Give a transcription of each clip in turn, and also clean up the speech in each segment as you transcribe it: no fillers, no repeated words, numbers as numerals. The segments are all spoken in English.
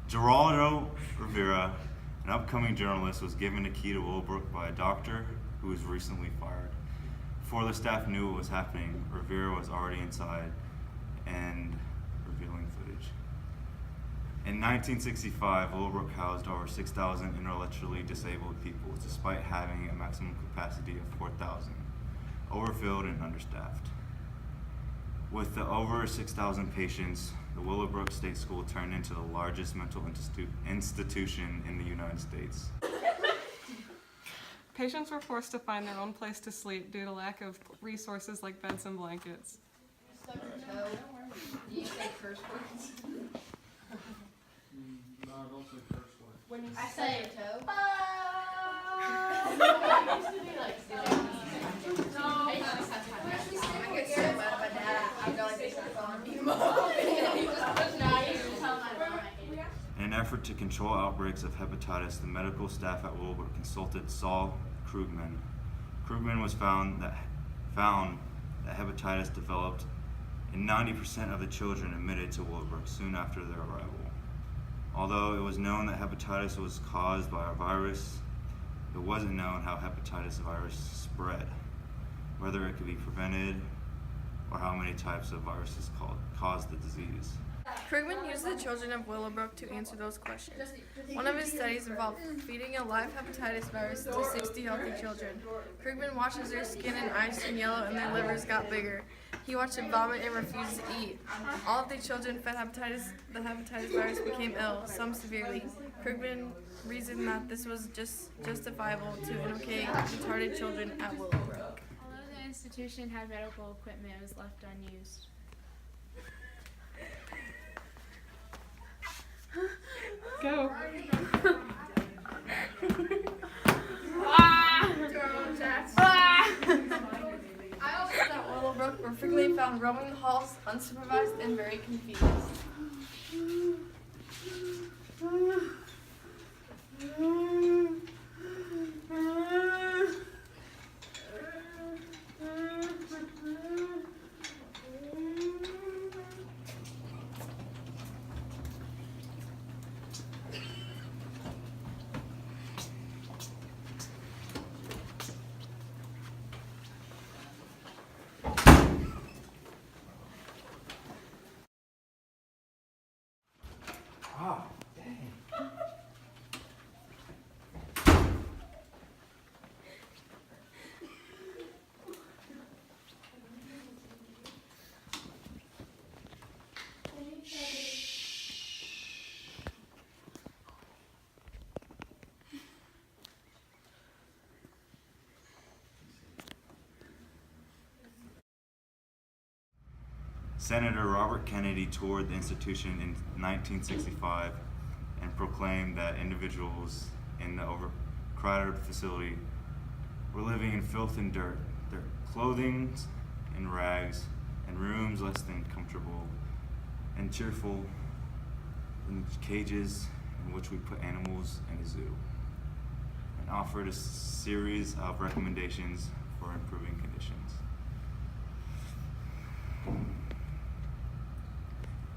Geraldo Rivera, an upcoming journalist, was given a key to Willowbrook by a doctor who was recently fired. Before the staff knew what was happening, Rivera was already inside and revealing footage. In 1965, Willowbrook housed over 6,000 intellectually disabled people, despite having a maximum capacity of 4,000, overfilled and understaffed. With the over 6,000 patients, the Willowbrook State School turned into the largest mental institution in the United States. Patients were forced to find their own place to sleep due to lack of resources like beds and blankets. Stub your toe. Do you say curse words? No, I don't say curse words. When you say your toe. In an effort to control outbreaks of hepatitis, the medical staff at Willowbrook consulted Saul Krugman. Krugman was found that hepatitis developed in 90% of the children admitted to Willowbrook soon after their arrival. Although it was known that hepatitis was caused by a virus, it wasn't known how hepatitis virus spread, whether it could be prevented, or how many types of viruses cause the disease. Krugman used the children of Willowbrook to answer those questions. One of his studies involved feeding a live hepatitis virus to 60 healthy children. Krugman watched as their skin and eyes turned yellow and their livers got bigger. He watched them vomit and refuse to eat. All of the children fed the hepatitis virus became ill, some severely. Krugman reasoned that this was justifiable to inoculate retarded children at Willowbrook. Although the institution had medical equipment, it was left unused. Go. Adults at Willowbrook were frequently found roaming the halls, unsupervised and very confused. Ah, dang. Senator Robert Kennedy toured the institution in 1965 and proclaimed that individuals in the overcrowded facility were living in filth and dirt, their clothing in rags, and rooms less than comfortable and cheerful than cages in which we put animals in a zoo, and offered a series of recommendations for improving conditions.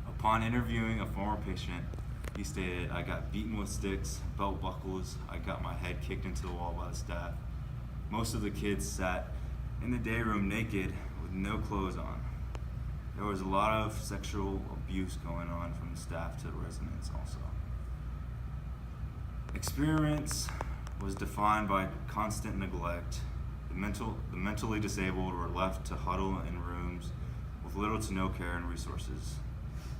Upon interviewing a former patient, he stated, "I got beaten with sticks, belt buckles, I got my head kicked into the wall by the staff. Most of the kids sat in the day room naked with no clothes on. There was a lot of sexual abuse going on from the staff to the residents also. Experience was defined by constant neglect. The mentally disabled were left to huddle in rooms with little to no care and resources.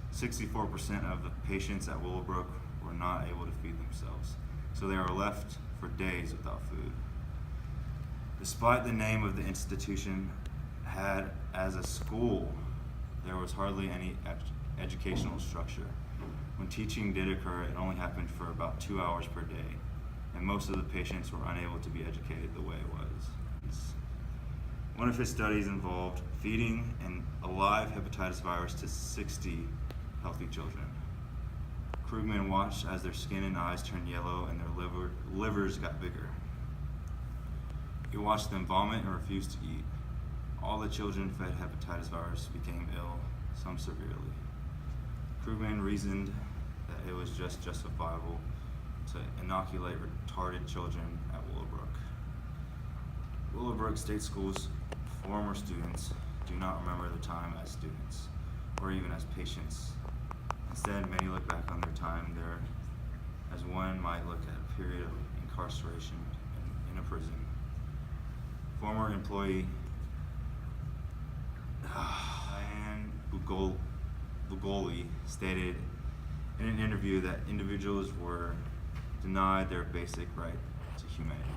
64% of the patients at Willowbrook were not able to feed themselves, so they were left for days without food. Despite the name of the institution had as a school, there was hardly any educational structure. When teaching did occur, it only happened for about 2 hours per day, and most of the patients were unable to be educated the way it was." One of his studies involved feeding a live hepatitis virus to 60 healthy children. Krugman watched as their skin and eyes turned yellow and their livers got bigger. He watched them vomit and refuse to eat. All the children fed hepatitis virus became ill, some severely. Krugman reasoned that it was just justifiable to inoculate retarded children at Willowbrook. Willowbrook State School's former students do not remember their time as students or even as patients. Instead, many look back on their time there as one might look at a period of incarceration in a prison. Former employee Diane Bugoli stated in an interview that individuals were denied their basic right to humanity.